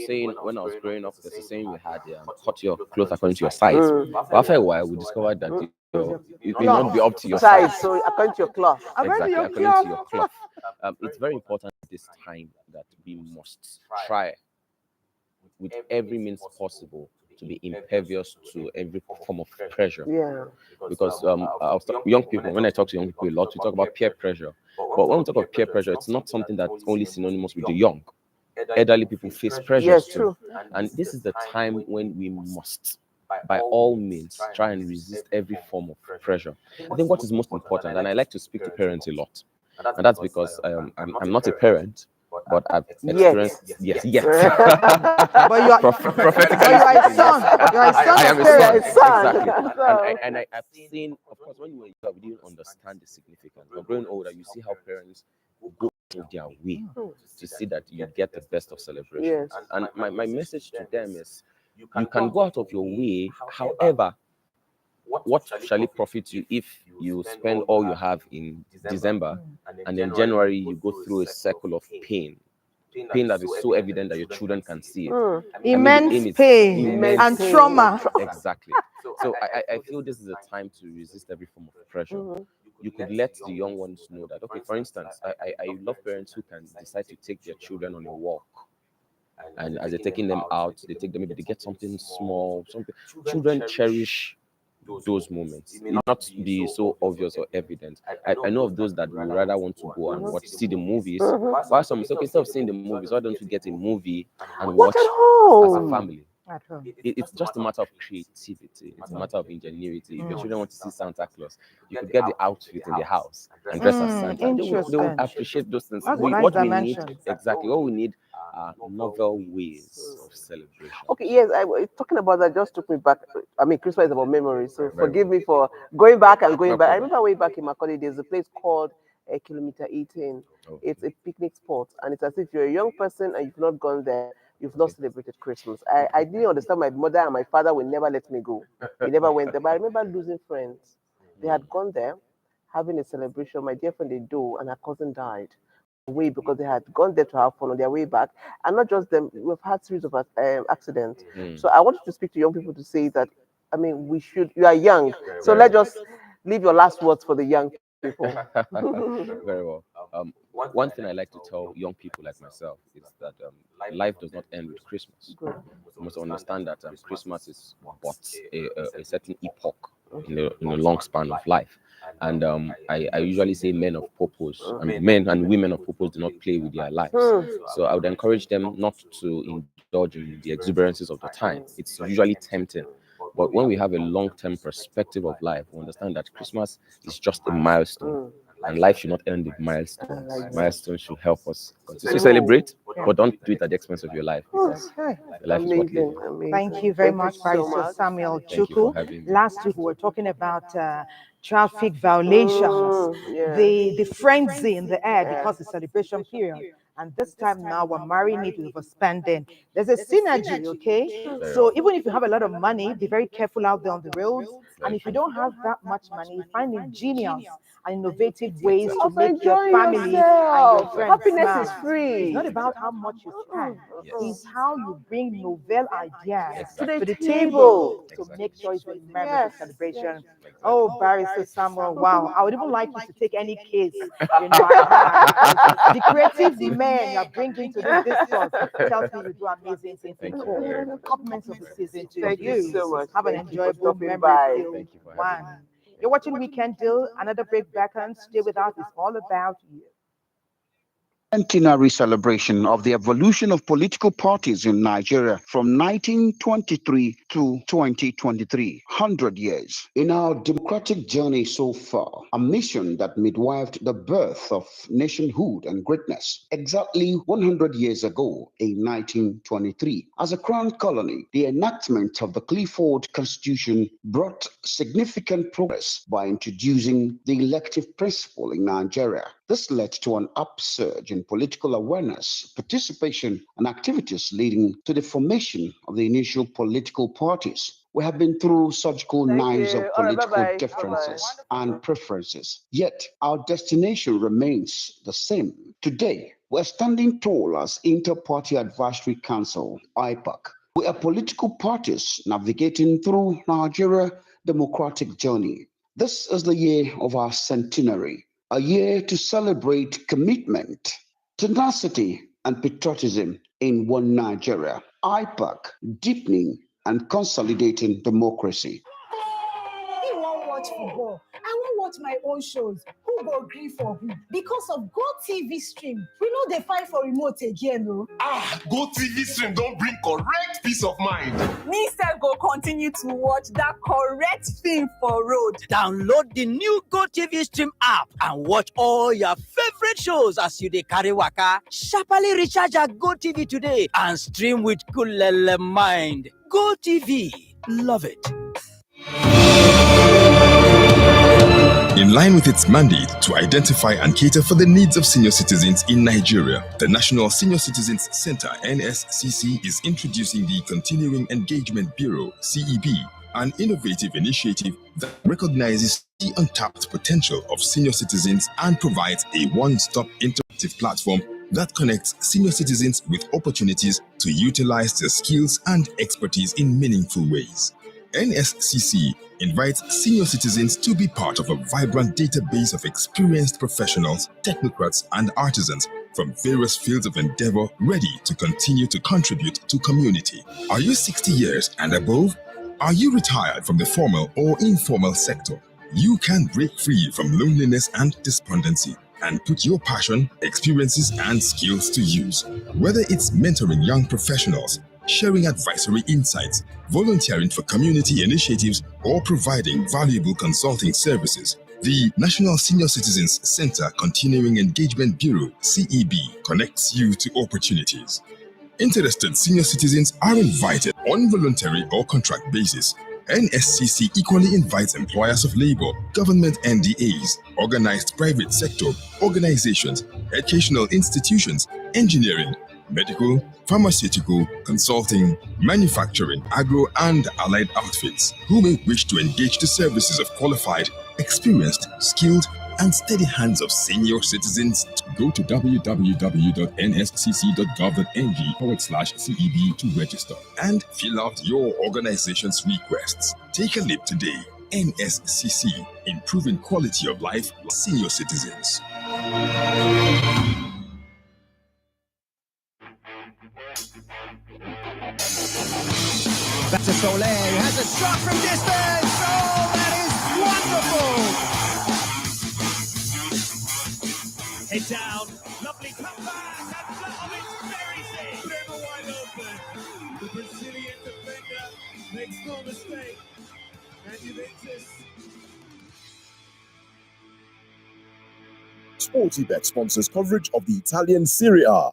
saying when I was growing up, there's a saying we had, cut your clothes according to your size. But after a while, we discovered that it may not be up to your size. So according to your cloth. Exactly, according to your cloth. It's very important this time that we must try with every means possible to be impervious to every form of pressure. Yeah. Because young people, when I talk to young people a lot, we talk about peer pressure. But when we talk about peer pressure, it's not something that's only synonymous with the young. Elderly people face pressures Yes, too. true. And this is the time when we must, by all means, try and resist every form of pressure. I think what is most important, and I like to speak to parents a lot, and that's because I'm not a parent, but I've experienced But you are prophetically. you are a son. You are a son I am of a son. parents. Exactly. So- And I've seen, of course, when you were young, we didn't understand the significance. But growing older, you see how parents go out of their way to see that you get the best of celebration. Yes. And my message to them is, you can go out of your way. However, what shall it profit you if you spend all you have in December and then January you go through a circle of pain that is so evident that your children can see it. Immense pain and trauma. Exactly. So I feel this is a time to resist every form of pressure. You could let the young ones know that, okay, for instance, I love parents who can decide to take their children on a walk. And as they're taking them out, they take them, maybe they get something small, something. Children cherish those moments. It may not be so obvious or evident. I know of those that would rather want to go and see the movies. While some say, okay, instead of seeing the movies, why don't we get a movie and watch at as a home. family? At home. It's just a matter of creativity. It's a matter of ingenuity. If your children want to see Santa Claus, you could get the outfit in the house and dress as Santa. They would Interesting. appreciate those things. That's a nice What we dimension. need, exactly, what we need are novel ways of celebration. Okay, yes, talking about that just took me back. I mean, Christmas is about memories, so forgive me for going back and going back. I remember way back in Macaulay, there's a place called Kilometer 18. It's a picnic spot, and it's as if you're a young person and you've not gone there, you've not celebrated Christmas. I didn't understand. My mother and my father would never let me go. We never went there, but I remember losing friends. They had gone there, having a celebration. My dear friend, they do, and her cousin died away because they had gone there to have fun on their way back. And not just them, we've had series of accidents. So I wanted to speak to young people to say that, I mean, you are young, so let's just leave your last words for the young people. Very well. One thing I like to tell young people like myself is that life does not end with Christmas. You must understand that Christmas is but a certain epoch in a long span of life. And I usually say men of purpose, and men and women of purpose do not play with their lives. So I would encourage them not to indulge in the exuberances of the time. It's usually tempting. But when we have a long-term perspective of life, we understand that Christmas is just a milestone. And life should not end with milestones. Milestones should help us continue to celebrate, but don't do it at the expense of your life. Because Okay. your life is what living. Amazing. Thank you very much, so Barrister much. Samuel Thank you for Chukwu. having me. Last week we were talking about traffic violations, Yeah. the frenzy in the air because it's celebration period. And this time now we're marrying it with overspending. There's a synergy, okay? So even if you have a lot of money, be very careful out there on the roads. And if you don't have that much money, find ingenious and innovative ways to Also make your enjoy family and your yourself. friends Happiness smile. is free. It's not about how much you spend. It's how you bring novel ideas Exactly. to the table to Exactly. make sure it's a memorable celebration. Oh, Barrister Samuel, wow. I would even like you to take any case, I have. The creative men you're bringing to this discourse tells me you do amazing things in Thank you court. very much. Compliments of the season to Thank you so much. Have an Thank you for enjoyable stopping by. memory-filled Thank you for having one. me. You're watching Weekend Deal. Another break back and stay with us. It's all about you. Centenary celebration of the evolution of political parties in Nigeria from 1923 to 2023, 100 years. In our democratic journey so far, a mission that midwifed the birth of nationhood and greatness. Exactly 100 years ago, in 1923, as a crown colony, the enactment of the Clifford Constitution brought significant progress by introducing the elective principle in Nigeria. This led to an upsurge in political awareness, participation, and activities leading to the formation of the initial political parties. We have been through surgical knives of political differences and preferences, yet our destination remains the same. Today, We're standing tall as Inter-Party Advisory Council, IPAC. We are political parties navigating through Nigeria's democratic journey. This is the year of our centenary, a year to celebrate commitment, tenacity, and patriotism in one Nigeria. IPAC, deepening and consolidating democracy. He won't watch football. I won't watch my own shows. Who go agree for who? Because of Go TV Stream, we know they fight for remote again, no? Go TV Stream don't bring correct peace of mind. Me self go continue to watch that correct film for road. Download the new Go TV Stream app and watch all your favorite shows as you dey carry waka. Sharply recharge your Go TV today and stream with cool mind. Go TV, love it. In line with its mandate to identify and cater for the needs of senior citizens in Nigeria, the National Senior Citizens Center (NSCC) is introducing the Continuing Engagement Bureau (CEB), an innovative initiative that recognizes the untapped potential of senior citizens and provides a one-stop interactive platform that connects senior citizens with opportunities to utilize their skills and expertise in meaningful ways. NSCC invites senior citizens to be part of a vibrant database of experienced professionals, technocrats, and artisans from various fields of endeavor ready to continue to contribute to community. Are you 60 years and above? Are you retired from the formal or informal sector? You can break free from loneliness and despondency and put your passion, experiences, and skills to use. Whether it's mentoring young professionals, sharing advisory insights, volunteering for community initiatives, or providing valuable consulting services, the National Senior Citizens Center Continuing Engagement Bureau (CEB) connects you to opportunities. Interested senior citizens are invited on voluntary or contract basis. NSCC equally invites employers of labor, government NDAs, organized private sector, organizations, educational institutions, engineering, medical, pharmaceutical, consulting, manufacturing, agro, and allied outfits who may wish to engage the services of qualified, experienced, skilled, and steady hands of senior citizens. Go to www.nscc.gov.ng/CEB to register and fill out your organization's requests. Take a leap today. NSCC, improving quality of life for senior citizens. That's a Soler who has a shot from distance. Oh, that is wonderful. Head down, lovely comeback, and Vlahovic buries it. Never wide open. The Brazilian defender makes no mistake. And Juventus. Sportybet sponsors coverage of the Italian Serie A.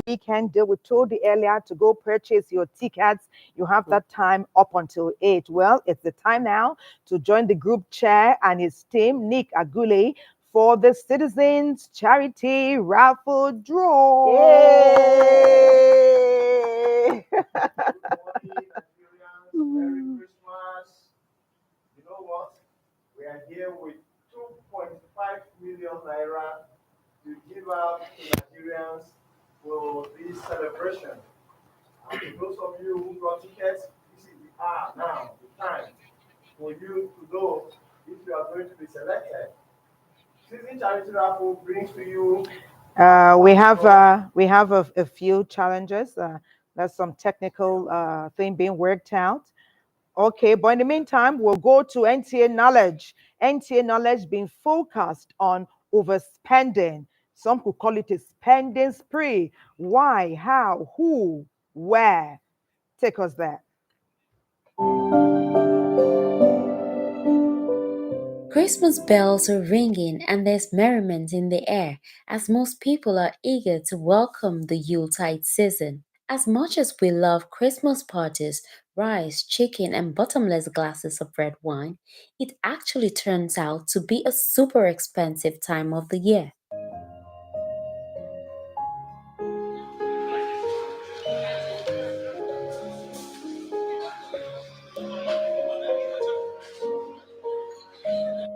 We can deal. We told you earlier to go purchase your tickets. You have that time up until 8. Well, it's the time now to join the group chair and his team, Nick Agule, for the Citizens Charity Raffle Draw. Yay! Merry Christmas. You know what? We are here with 2.5 million naira to give out to Nigerians for this celebration. And for those of you who got tickets, this is now the time for you to know if you are going to be selected. Season Charity Raffle brings to you. We have a few challenges. There's some technical thing being worked out. Okay, but in the meantime, we'll go to NTA Knowledge. NTA Knowledge being focused on overspending. Some could call it a spending spree. Why, how, who, where? Take us there. Christmas bells are ringing and there's merriment in the air as most people are eager to welcome the Yuletide season. As much as we love Christmas parties, rice, chicken, and bottomless glasses of red wine, it actually turns out to be a super expensive time of the year.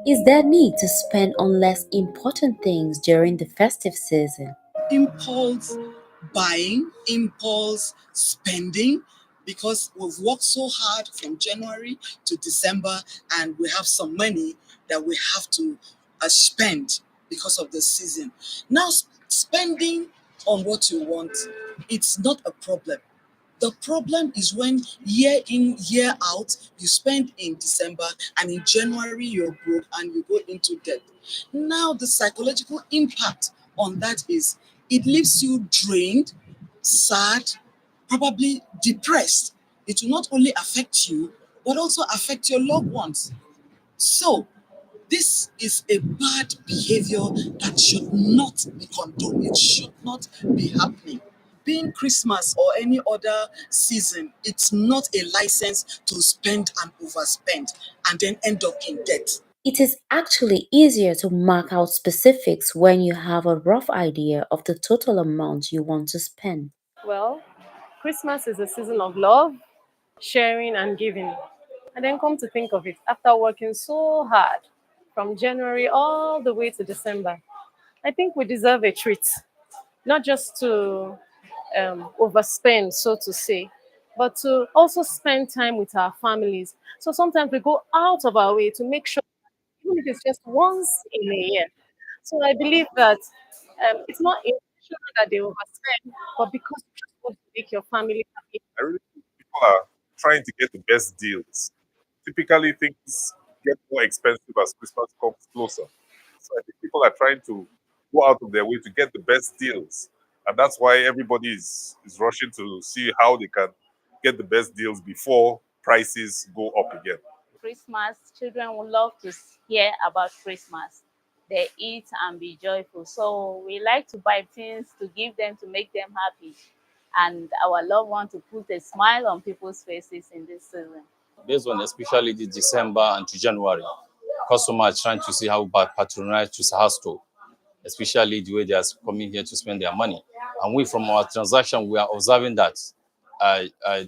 Is there need to spend on less important things during the festive season? Impulse buying, impulse spending, because we've worked so hard from January to December and we have some money that we have to spend because of the season. Now, spending on what you want, it's not a problem. The problem is when year in, year out, you spend in December and in January you're broke and you go into debt. Now, the psychological impact on that is it leaves you drained, sad, probably depressed. It will not only affect you, but also affect your loved ones. So, this is a bad behavior that should not be condoned. It should not be happening. Being Christmas or any other season, it's not a license to spend and overspend and then end up in debt. It is actually easier to mark out specifics when you have a rough idea of the total amount you want to spend. Well, Christmas is a season of love, sharing, and giving. And then come to think of it, after working so hard from January all the way to December, I think we deserve a treat, not just to overspend, so to say, but to also spend time with our families. So sometimes we go out of our way to make sure, even if it's just once in a year. So I believe that it's not intentional that they overspend, but because you just want to make your family happy. I really think people are trying to get the best deals. Typically, things get more expensive as Christmas comes closer. So I think people are trying to go out of their way to get the best deals. And that's why everybody is rushing to see how they can get the best deals before prices go up again. Christmas, children would love to hear about Christmas. They eat and be joyful. So we like to buy things to give them to make them happy. And our loved one to put a smile on people's faces in this season. Based on especially the December and to January, customers trying to see how patronize to our store, especially the way they are coming here to spend their money. And we, from our transaction, we are observing that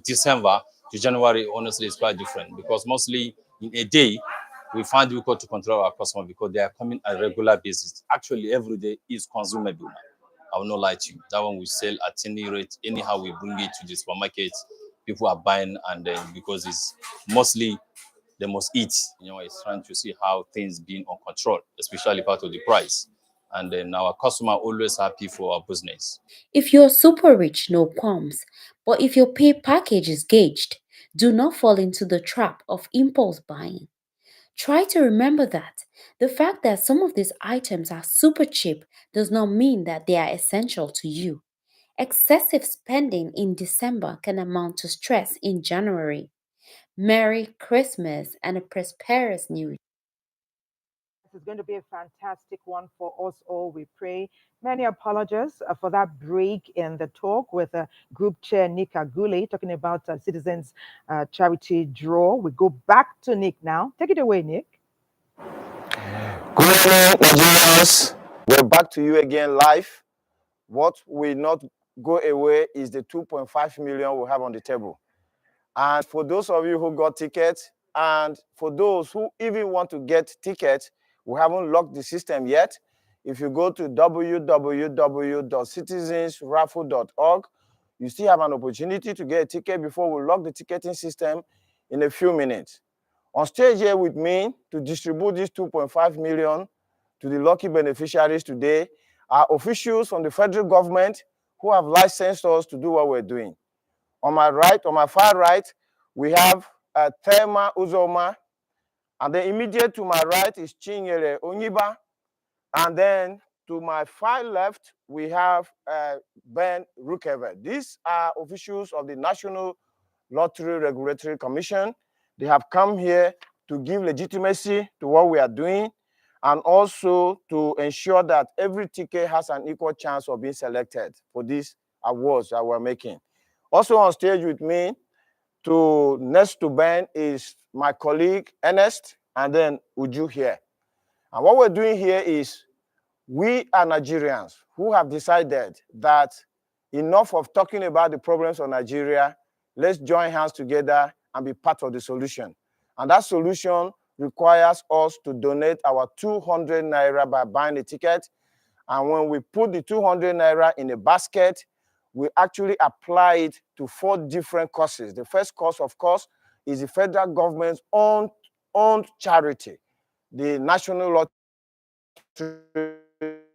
December to January, honestly, is quite different because mostly in a day, we find difficult to control our customers because they are coming on a regular basis. Actually, every day is consumable. I will not lie to you. That one we sell at any rate, anyhow we bring it to the supermarket, people are buying, and then because it's mostly they must eat. It's trying to see how things being on control, especially part of the price. And then our customer always happy for our business. If you're super rich, no qualms. But if your pay package is gauged, do not fall into the trap of impulse buying. Try to remember that the fact that some of these items are super cheap does not mean that they are essential to you. Excessive spending in December can amount to stress in January. Merry Christmas and a prosperous New Year. This is going to be a fantastic one for us all, we pray. Many apologies for that break in the talk with Group Chair Nick Agule talking about Citizens Charity Draw. We go back to Nick now. Take it away, Nick. Good morning, Nigerians. We're back to you again live. What will not go away is the 2.5 million we have on the table. And for those of you who got tickets, and for those who even want to get tickets, we haven't locked the system yet. If you go to www.citizensraffle.org, you still have an opportunity to get a ticket before we lock the ticketing system in a few minutes. On stage here with me to distribute this 2.5 million to the lucky beneficiaries today are officials from the federal government who have licensed us to do what we're doing. On my right, on my far right, we have Thelma Uzoma, and then immediate to my right is Chinyere Onyiba, and then to my far left, we have Ben Rukeve. These are officials of the National Lottery Regulatory Commission. They have come here to give legitimacy to what we are doing and also to ensure that every ticket has an equal chance of being selected for these awards that we're making. Also on stage with me, next to Ben, is my colleague Ernest, and then Uju here. And what we're doing here is we are Nigerians who have decided that enough of talking about the problems of Nigeria, let's join hands together and be part of the solution. And that solution requires us to donate our 200 naira by buying a ticket. And when we put the 200 naira in a basket, we actually apply it to 4 different causes. The first cause, of course, is the federal government's own charity, the National Lottery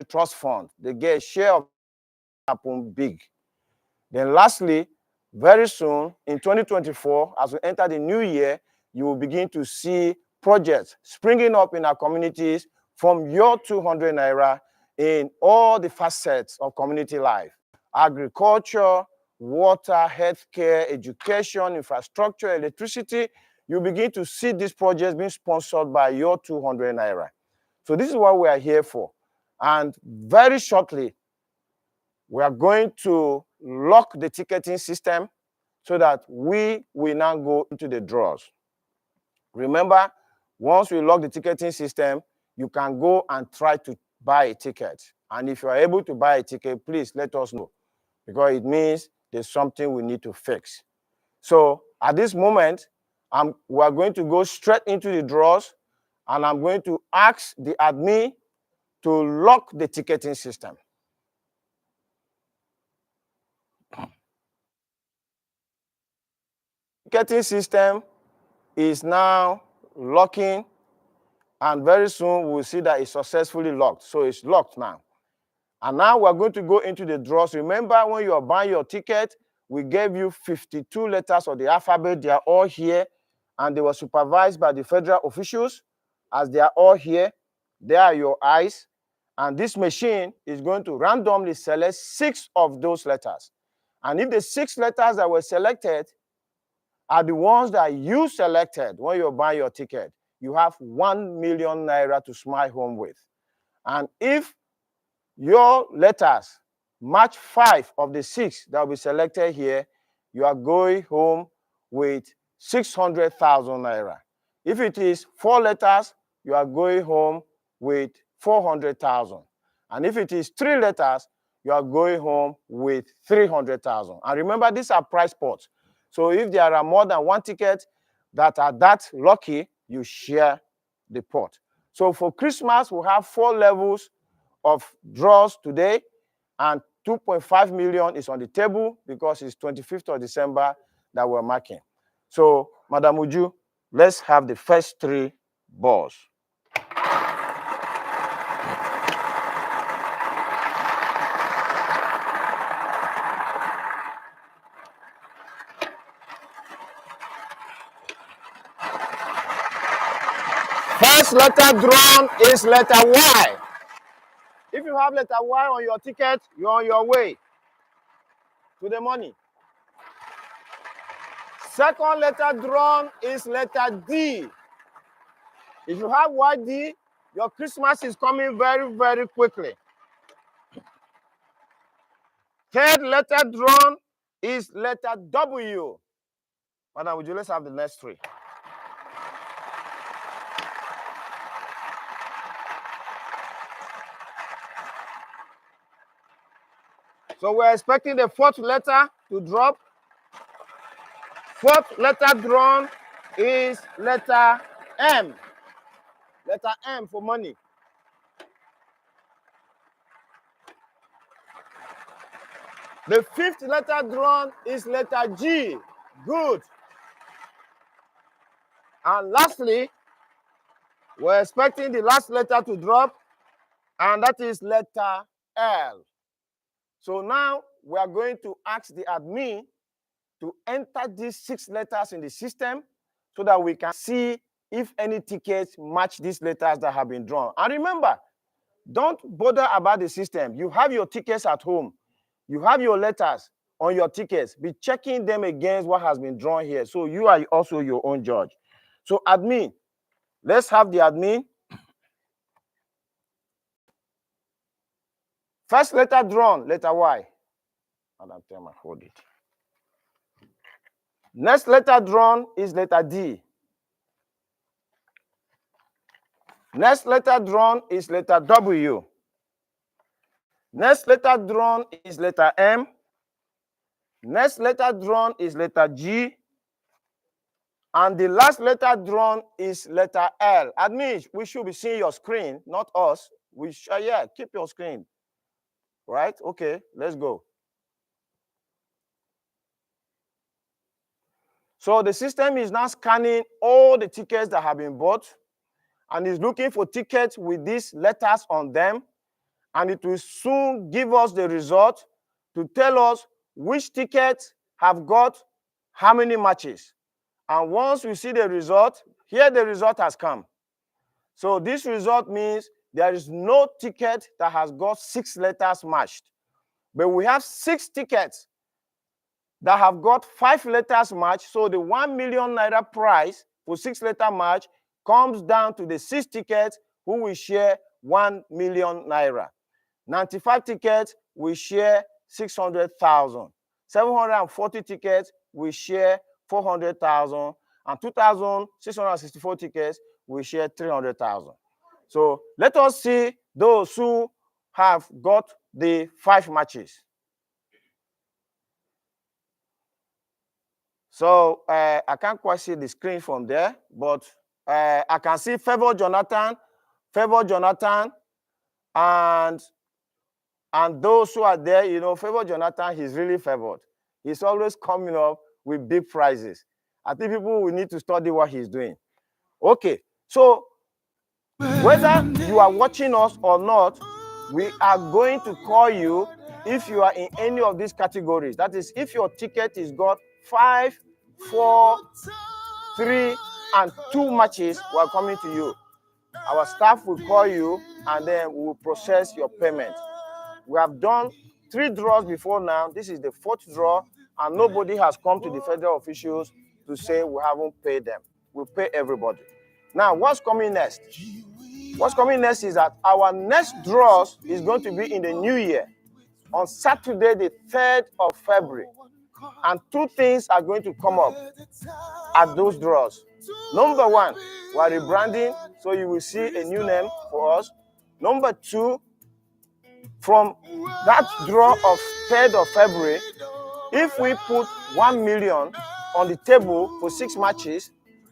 Trust Fund. They get a share of happen big. Then lastly, very soon in 2024, as we enter the new year, you will begin to see projects springing up in our communities from your 200 naira in all the facets of community life: agriculture, water, healthcare, education, infrastructure, electricity. You begin to see these projects being sponsored by your 200 naira. So this is what we are here for. And very shortly, we are going to lock the ticketing system so that we will now go into the draws. Remember, once we lock the ticketing system, you can go and try to buy a ticket. And if you are able to buy a ticket, please let us know, because it means there's something we need to fix. So at this moment, we are going to go straight into the draws, and I'm going to ask the admin to lock the ticketing system. Ticketing system is now locking, and very soon we'll see that it's successfully locked. So it's locked now. And now we're going to go into the draws. Remember, when you are buying your ticket, we gave you 52 letters of the alphabet. They are all here, and they were supervised by the federal officials. As they are all here, they are your eyes. And this machine is going to randomly select 6 of those letters. And if the 6 letters that were selected are the ones that you selected when you're buying your ticket, you have 1 million naira to smile home with. And if your letters match 5 of the 6 that will be selected here, you are going home with 600,000 naira. If it is 4 letters, you are going home with 400,000. And if it is 3 letters, you are going home with 300,000. And remember, these are prize pots. So if there are more than 1 ticket that are that lucky, you share the pot. So for Christmas, we have 4 levels of draws today, and 2.5 million is on the table because it's 25th of December that we're marking. So, Madam Uju, let's have the first 3 balls. First letter drawn is letter Y. If you have letter Y on your ticket, you're on your way to the money. Second letter drawn is letter D. If you have YD, your Christmas is coming very, very quickly. Third letter drawn is letter W. Madam, would you let's have the next 3? So we're expecting the 4th letter to drop. 4th letter drawn is letter M. Letter M for money. The 5th letter drawn is letter G. Good. And lastly, we're expecting the last letter to drop, and that is letter L. So now we are going to ask the admin to enter these 6 letters in the system so that we can see if any tickets match these letters that have been drawn. And remember, don't bother about the system. You have your tickets at home. You have your letters on your tickets. Be checking them against what has been drawn here. So you are also your own judge. So admin, let's have the admin. First letter drawn, letter Y. Madam Tema, hold it. Next letter drawn is letter D. Next letter drawn is letter W. Next letter drawn is letter M. Next letter drawn is letter G. And the last letter drawn is letter L. Admin, we should be seeing your screen, not us. Yeah, keep your screen. Right? Okay, let's go. So the system is now scanning all the tickets that have been bought and is looking for tickets with these letters on them. And it will soon give us the result to tell us which tickets have got how many matches. And once we see the result, here the result has come. So this result means there is no ticket that has got 6 letters matched. But we have 6 tickets that have got 5 letters matched. So the 1 million naira prize for 6-letter match comes down to the 6 tickets who will share 1 million naira. 95 tickets we share 600,000. 740 tickets we share 400,000, and 2,664 tickets we share 300,000. So let us see those who have got the 5 matches. So I can't quite see the screen from there, but I can see Favor Jonathan, and those who are there, you know, Favor Jonathan, he's really favored. He's always coming up with big prizes. I think people will need to study what he's doing. Okay, so whether you are watching us or not, we are going to call you if you are in any of these categories. That is, if your ticket is got 5, 4, 3, and 2 matches, we are coming to you. Our staff will call you and then we will process your payment. We have done 3 draws before now. This is the 4th draw, and nobody has come to the federal officials to say we haven't paid them. We pay everybody. Now, what's coming next? What's coming next is that our next draws is going to be in the new year, on Saturday, the 3rd of February. And 2 things are going to come up at those draws. Number 1, we are rebranding, so you will see a new name for us. Number 2, from that draw of 3rd of February, if we put 1 million on the table for 6 matches,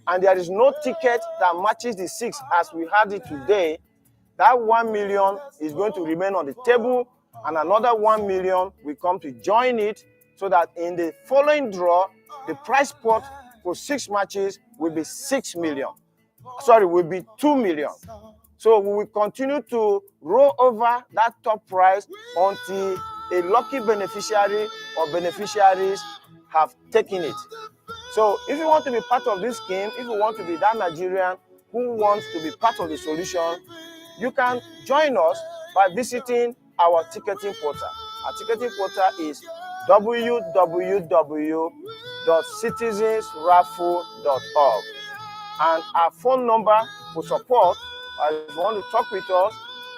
and there is no ticket that matches the 6 as we had it today, that 1 million is going to remain on the table, and another 1 million will come to join it, so that in the following draw, the prize pot for 6 matches will be 6 million. Sorry, will be 2 million. So we will continue to roll over that top prize until a lucky beneficiary or beneficiaries have taken it. So if you want to be part of this scheme, if you want to be that Nigerian who wants to be part of the solution, you can join us by visiting our ticketing portal. Our ticketing portal is www.citizensraffle.org. And our phone number for support, if you want to talk with us,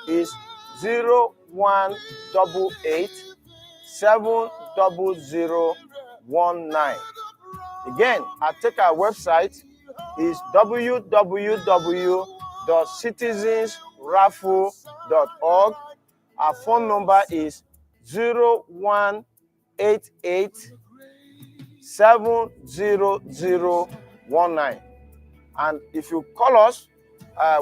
is 0188 70019. Again, our website is www.citizensraffle.org. Our phone number is 0188 70019. And if you call us,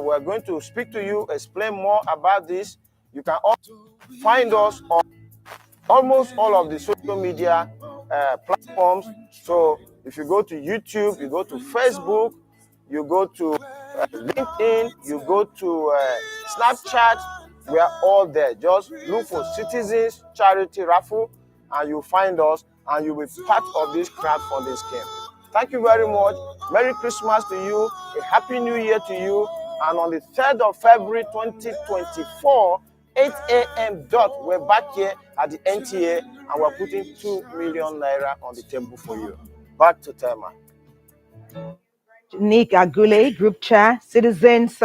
we're going to speak to you, explain more about this. You can also find us on almost all of the social media platforms. So if you go to YouTube, you go to Facebook, you go to LinkedIn, you go to Snapchat, we are all there. Just look for Citizens Charity Raffle and you'll find us and you'll be part of this crowdfunding scheme. Thank you very much. Merry Christmas to you. A Happy New Year to you. And on the 3rd of February 2024, 8 a.m. dot, we're back here at the NTA and we're putting 2 million naira on the table for you. Back to Tema. Nick Agule, Group Chair, Citizens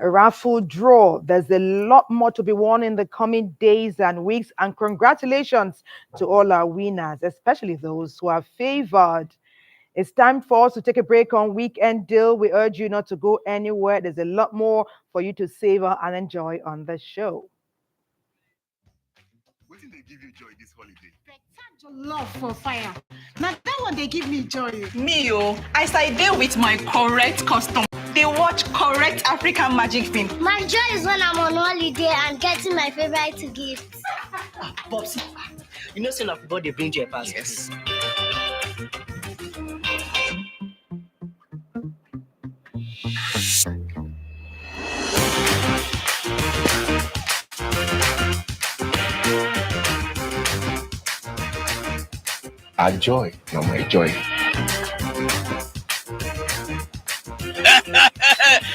Raffle Draw. There's a lot more to be won in the coming days and weeks. And congratulations to all our winners, especially those who are favored. It's time for us to take a break on Weekend Deal. We urge you not to go anywhere. There's a lot more for you to savor and enjoy on the show. What did they give you joy this holiday? Love for fire. Now that one they give me joy. Me, as I deal with my correct customer, they watch correct African magic film. My joy is when I'm on holiday and getting my favorite gifts. Bobsy, you know, son of God, they bring you a pass. Yes. Our joy, not my joy.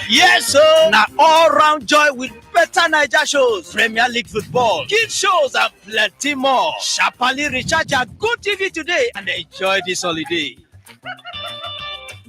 Yes, sir. Now all round joy with better Naija shows, Premier League football, kids shows, and plenty more. Sharply recharge your Go TV today and enjoy this holiday.